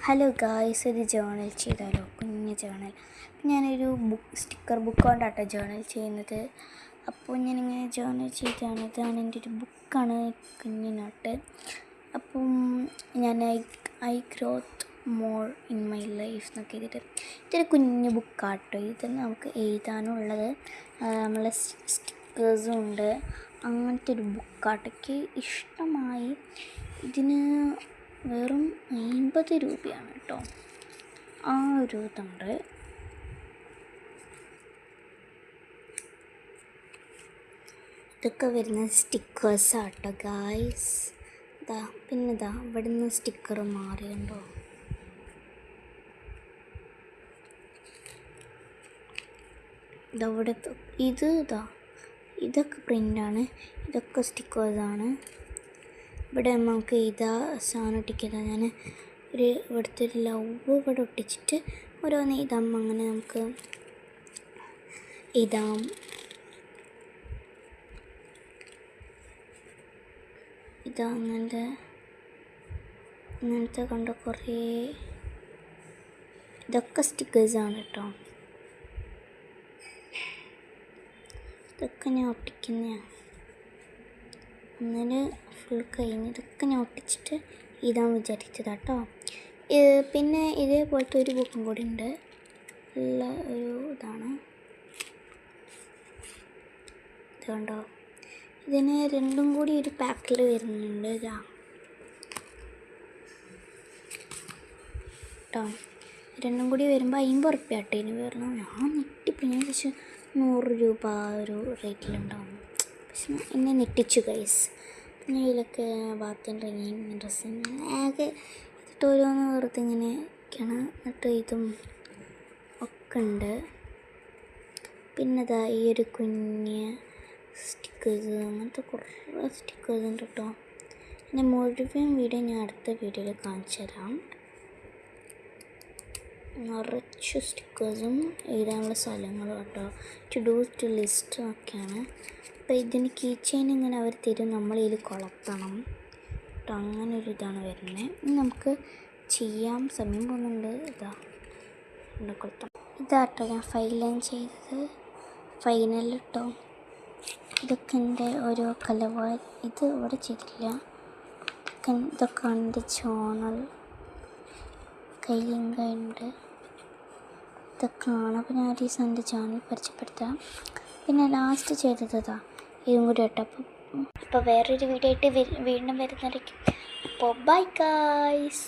Hello guys, ഒരു journal ചെയ്താലോ? കുഞ്ഞ് ജേണൽ. ഞാനൊരു സ്റ്റിക്കർ ബുക്ക് കൊണ്ടാട്ടോ ജേണൽ ചെയ്യുന്നത്. അപ്പോൾ ഞാനിങ്ങനെ ജേണൽ ചെയ്താണ്. ഇതാണ് എൻ്റെ ഒരു ബുക്കാണ്, കുഞ്ഞിനോട്ട്. അപ്പം ഞാൻ I growth more in my life എന്നൊക്കെ എഴുതിയിട്ട് ഇതൊരു കുഞ്ഞ് ബുക്കാട്ടോ. ഇത് നമുക്ക് എഴുതാനുള്ളത്, നമ്മളെ സ്റ്റിക്കേഴ്സും ഉണ്ട്. അങ്ങനത്തെ ഒരു ബുക്കാട്ടയ്ക്ക് ഇഷ്ടമായി. ഇതിന് വെറും 50 രൂപയാണ് കേട്ടോ. ആ ഒരു ഇതുണ്ട്. ഇതൊക്കെ വരുന്ന സ്റ്റിക്കേഴ്സാട്ടോ ഗായ്സ്. പിന്നെ ഇവിടെ നിന്ന് സ്റ്റിക്കർ മാറിയുണ്ടോ? ഇതൊക്കെ പ്രിൻ്റാണ്, ഇതൊക്കെ സ്റ്റിക്കേഴ്സാണ്. ഇവിടെ നമുക്ക് സാധനം ഒട്ടിക്കുക. ഞാൻ ഇവിടുത്തെ ഒരു ലവ് ഇവിടെ ഒട്ടിച്ചിട്ട് ഓരോന്ന് എഴുതാം. അങ്ങനെ നമുക്ക് എഴുതാം. അങ്ങനത്തെ കണ്ട കുറേ ഇതൊക്കെ സ്റ്റിക്കേഴ്സാണ് കേട്ടോ. ഇതൊക്കെ ഞാൻ ഒട്ടിക്കുന്നതാണ്. അങ്ങനെ ഫുൾ കഴിഞ്ഞ് ഇതൊക്കെ ഞാൻ ഒട്ടിച്ചിട്ട് എഴുതാൻ വിചാരിച്ചതാട്ടോ. പിന്നെ ഇതേപോലത്തെ ഒരു ബുക്കും കൂടി ഉണ്ട്. ഉള്ള ഒരു ഇതാണ്. ഇത് കണ്ടോ? ഇതിന് രണ്ടും കൂടി ഒരു പാക്കിൽ വരുന്നുണ്ട്. കേട്ടോ, രണ്ടും കൂടി വരുമ്പോൾ 50 ഉറുപ്പ്യ ആട്ടോ ഇതിന് വരണം. ഞാൻ നെട്ടിപ്പോയി. ഞാൻ വെച്ച് 100 രൂപ ഒരു റേറ്റിലുണ്ടാവും. പക്ഷെ എന്നെ നെട്ടിച്ചു ഗൈസ്. പിന്നെ ഇതിലൊക്കെ ബാത്തിൻ്റെ ഡ്രസ്സിങ് ആകെ ഇതിട്ട് ഓരോന്ന് വെറുതെ ഇങ്ങനെയൊക്കെയാണ്. എന്നിട്ട് ഇതും ഒക്കെ ഉണ്ട്. പിന്നെ ഈ ഒരു കുഞ്ഞ് സ്റ്റിക്കേഴ്സ്, അങ്ങനത്തെ കുറേ സ്റ്റിക്കേഴ്സ് ഉണ്ട് കേട്ടോ. പിന്നെ മുഴുവൻ വീഡിയോ ഞാൻ അടുത്ത വീഡിയോയിൽ കാണിച്ചു തരാം. നിറച്ച് സ്റ്റിക്കേഴ്സും എഴുതാനുള്ള സ്ഥലങ്ങളും കേട്ടോ. ടു ലിസ്റ്റ് ഒക്കെയാണ്. അപ്പോൾ ഇതിന് കീ ചെയിൻ ഇങ്ങനെ അവർ തരും, നമ്മളിതിൽ കൊളത്തണം കേട്ടോ. അങ്ങനെ ഒരു ഇതാണ് വരുന്നത്. നമുക്ക് ചെയ്യാം. സമയം പോകുന്നുണ്ട്. കൊളുത്തണം. ഇതാട്ടോ ഞാൻ ഫൈനൽ ചെയ്തത്. ഫൈനൽ കേട്ടോ. ഇതൊക്കെ എൻ്റെ ഓരോ കലവായി. ഇത് ഇവിടെ ചെയ്തില്ല. ഇതൊക്കെയാണ് എൻ്റെ ജേണൽ. കയ്യിലുണ്ട്. ഇതൊക്കെയാണ്. അപ്പോൾ ഞാൻ ഒരു ദിവസം എൻ്റെ ചാനൽ പരിചയപ്പെടുത്താം. പിന്നെ ലാസ്റ്റ് ചെയ്തത് ഇതും കൂടി കേട്ടോ. അപ്പോൾ വേറൊരു വീഡിയോ ആയിട്ട് വീണ്ടും വരുന്നതായിരിക്കും. അപ്പോൾ ബൈ ഗായ്സ്.